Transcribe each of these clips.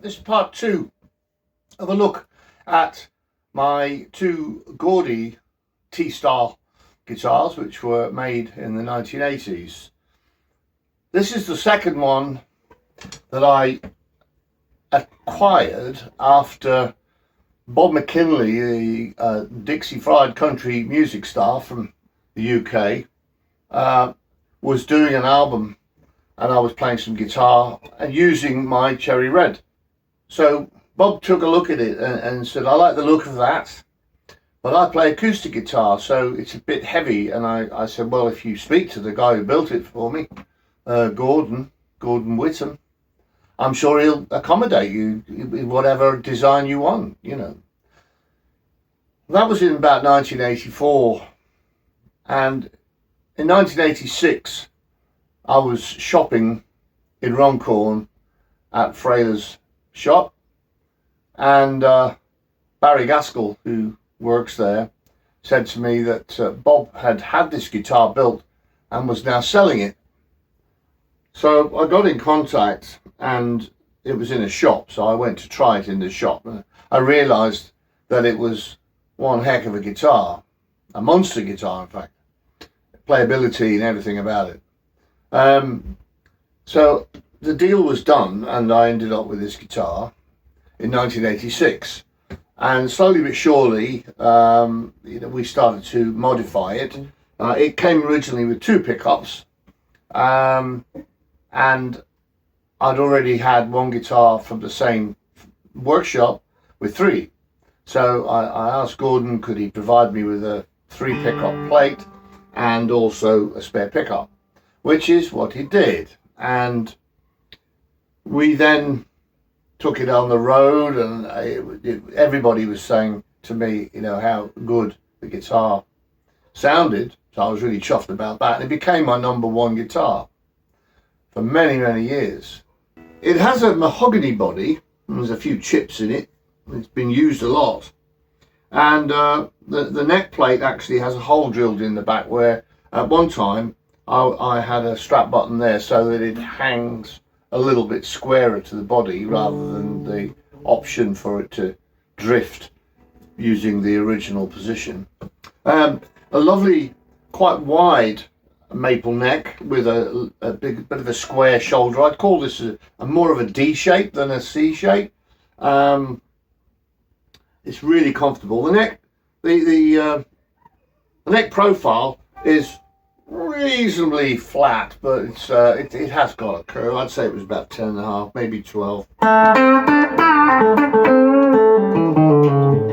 This is part two of a look at my two Gordy T-style guitars, which were made in the 1980s. This is the second one that I acquired after Bob McKinley, the Dixie Fried country music star from the UK, was doing an album, and I was playing some guitar and using my Cherry Red. So Bob took a look at it and said, I like the look of that, but I play acoustic guitar, so it's a bit heavy. And I said, well, if you speak to the guy who built it for me, Gordon Whittam, I'm sure he'll accommodate you in whatever design you want, you know. That was in about 1984. And in 1986, I was shopping in Runcorn at Frailer's shop, and Barry Gaskell, who works there, said to me that Bob had this guitar built and was now selling it. So I got in contact, and it was in a shop, so I went to try it in the shop. I realized that it was one heck of a guitar, a monster guitar, in fact, playability and everything about it. So the deal was done, and I ended up with this guitar in 1986. And slowly but surely, we started to modify it. It came originally with two pickups, and I'd already had one guitar from the same workshop with three. So I asked Gordon, could he provide me with a 3 pickup plate and also a spare pickup, which is what he did. And we then took it on the road, and everybody was saying to me, you know, how good the guitar sounded. So I was really chuffed about that. And it became my #1 guitar for many, many years. It has a mahogany body, and there's a few chips in it. It's been used a lot. And the neck plate actually has a hole drilled in the back, where at one time I had a strap button there so that it hangs a little bit squarer to the body rather than the option for it to drift using the original position. A lovely, quite wide maple neck with a big bit of a square shoulder. I'd call this a more of a D shape than a C shape. It's really comfortable. The neck, the neck profile is reasonably flat, but it has got a curve. I'd say it was about 10.5, maybe 12.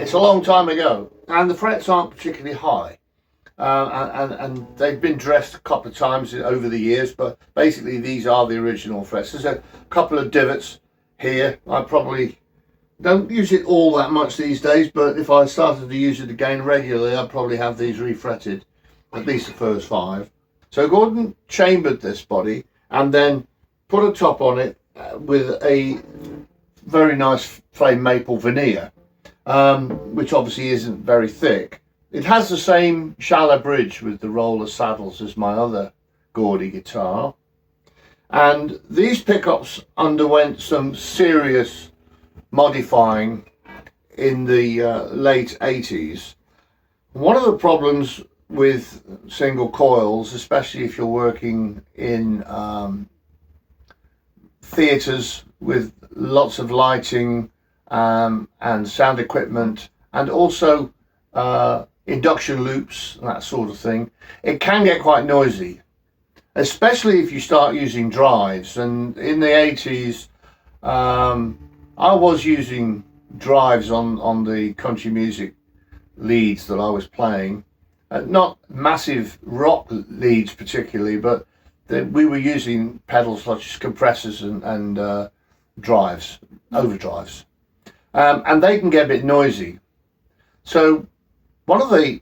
It's a long time ago, and the frets aren't particularly high, and they've been dressed a couple of times over the years, but basically these are the original frets. There's a couple of divots here. I probably don't use it all that much these days, but if I started to use it again regularly, I'd probably have these refretted, at least the first 5. So Gordon chambered this body and then put a top on it with a very nice flame maple veneer, which obviously isn't very thick. It has the same Schaller bridge with the roller saddles as my other Gordy guitar. And these pickups underwent some serious modifying in the late 80s. One of the problems with single coils, especially if you're working in theatres with lots of lighting and sound equipment, and also induction loops and that sort of thing, it can get quite noisy, especially if you start using drives. And in the 80s, I was using drives on the country music leads that I was playing. Not massive rock leads particularly, but we were using pedals such as compressors and drives, overdrives. And they can get a bit noisy. So one of the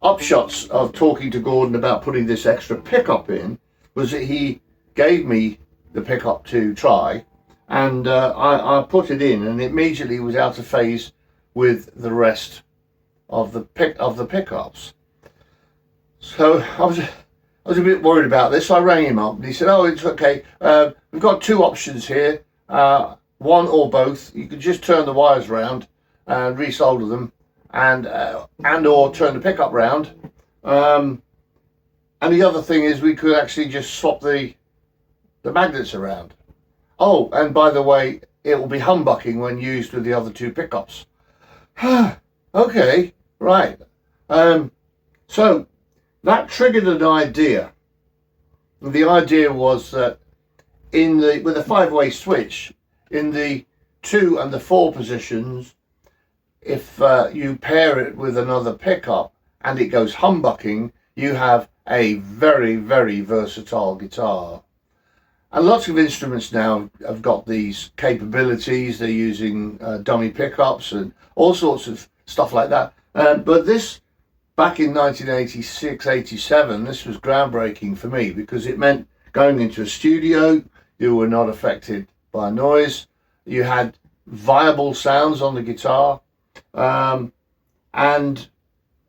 upshots of talking to Gordon about putting this extra pickup in was that he gave me the pickup to try, and I put it in, and it immediately was out of phase with the rest of the pickups. So I was a bit worried about this. I rang him up, and he said, "Oh, it's okay. We've got 2 options here. one or both. You could just turn the wires around and resolder them, and or turn the pickup round. And the other thing is we could actually just swap the magnets around. Oh, and by the way, it will be humbucking when used with the other two pickups. Okay, right. So that triggered an idea. The idea was that with a 5-way switch, in the 2 and the 4 positions, if you pair it with another pickup and it goes humbucking, you have a very, very versatile guitar. And lots of instruments now have got these capabilities. They're using dummy pickups and all sorts of stuff like that. But this, back in 1986, 87, this was groundbreaking for me, because it meant going into a studio, you were not affected by noise, you had viable sounds on the guitar, and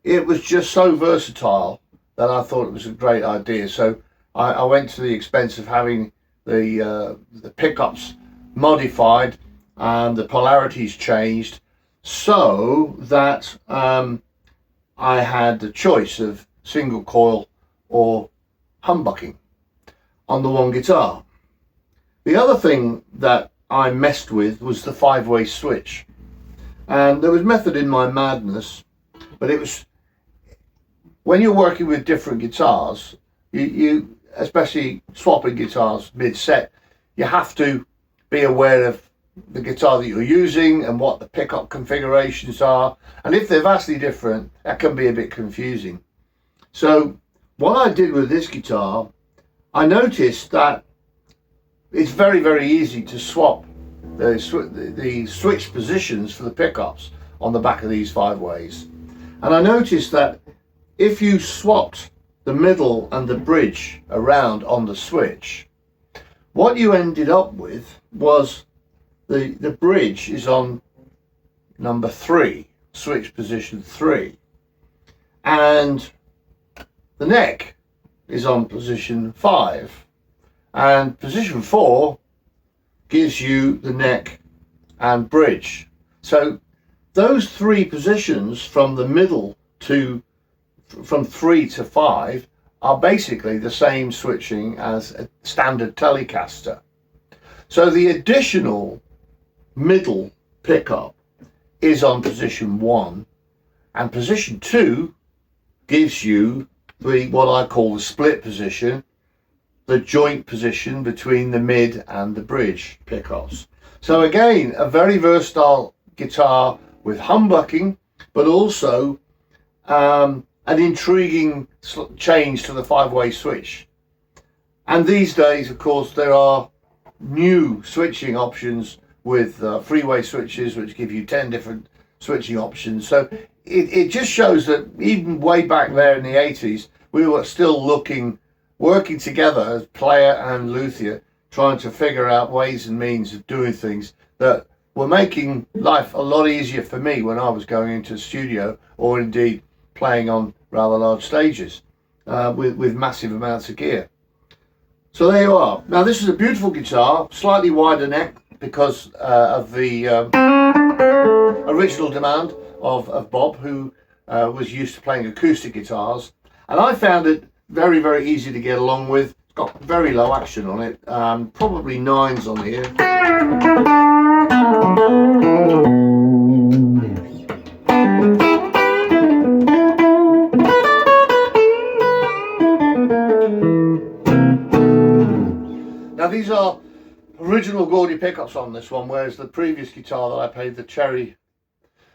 it was just so versatile that I thought it was a great idea. So I went to the expense of having the pickups modified and the polarities changed, so that I had the choice of single coil or humbucking on the one guitar. The other thing that I messed with was the 5-way switch, and there was method in my madness, but it was, when you're working with different guitars, you especially swapping guitars mid-set, you have to be aware of the guitar that you're using and what the pickup configurations are, and if they're vastly different, that can be a bit confusing. So what I did with this guitar, I noticed that it's very, very easy to swap the switch positions for the pickups on the back of these 5-ways. And I noticed that if you swapped the middle and the bridge around on the switch, what you ended up with was the bridge is on number 3, switch position 3, and the neck is on position 5, and position 4 gives you the neck and bridge. So those 3 positions from the middle from 3 to 5 are basically the same switching as a standard Telecaster. So the additional middle pickup is on position 1, and position 2 gives you what I call the split position, the joint position between the mid and the bridge pickups. So again, a very versatile guitar with humbucking, but also an intriguing change to the 5-way switch. And these days, of course, there are new switching options with 3-way switches, which give you 10 different switching options. So it just shows that even way back there in the 80s, we were still working together as player and luthier, trying to figure out ways and means of doing things that were making life a lot easier for me when I was going into the studio, or indeed playing on rather large stages with massive amounts of gear. So there you are. Now this is a beautiful guitar, slightly wider neck because of the original demand of Bob, who was used to playing acoustic guitars, and I found it very, very easy to get along with. It's got very low action on it, probably 9s on here. Now these are original Gordy pickups on this one, whereas the previous guitar that I played, the Cherry,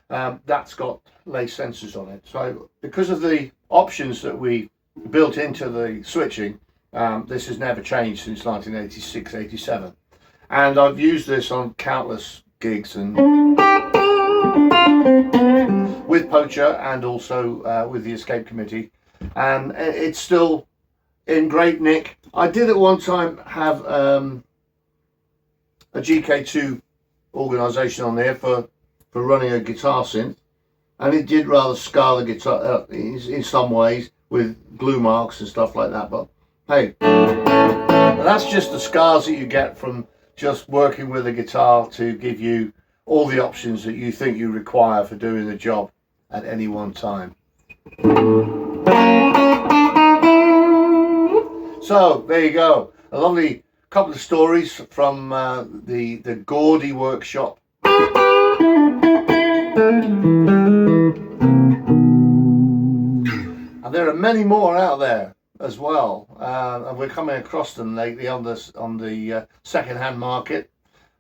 that's got lace sensors on it. So because of the options that we built into the switching, this has never changed since 1986, 87. And I've used this on countless gigs, and with Poacher and also with the Escape Committee, and it's still in great nick. I did at one time have a GK2 organisation on there for running a guitar synth, and it did rather scar the guitar in some ways with glue marks and stuff like that, but hey, that's just the scars that you get from just working with a guitar to give you all the options that you think you require for doing the job at any one time. So there you go, a lovely couple of stories from the Gordy workshop. And there are many more out there as well, and we're coming across them lately on the second-hand market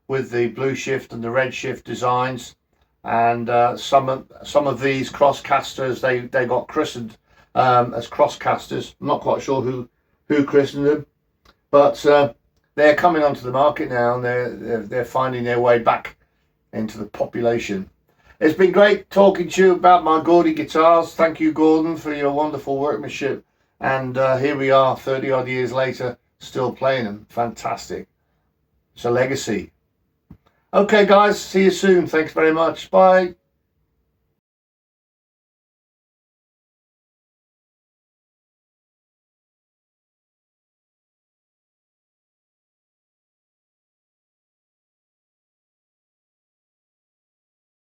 with the blue shift and the red shift designs, and some of these crosscasters they got christened as crosscasters. I'm not quite sure who christened them, but they're coming onto the market now, and they're finding their way back into the population. It's been great talking to you about my Gordy guitars. Thank you, Gordon, for your wonderful workmanship. And here we are 30 odd years later, still playing them. Fantastic. It's a legacy. Okay guys, see you soon. Thanks very much. Bye.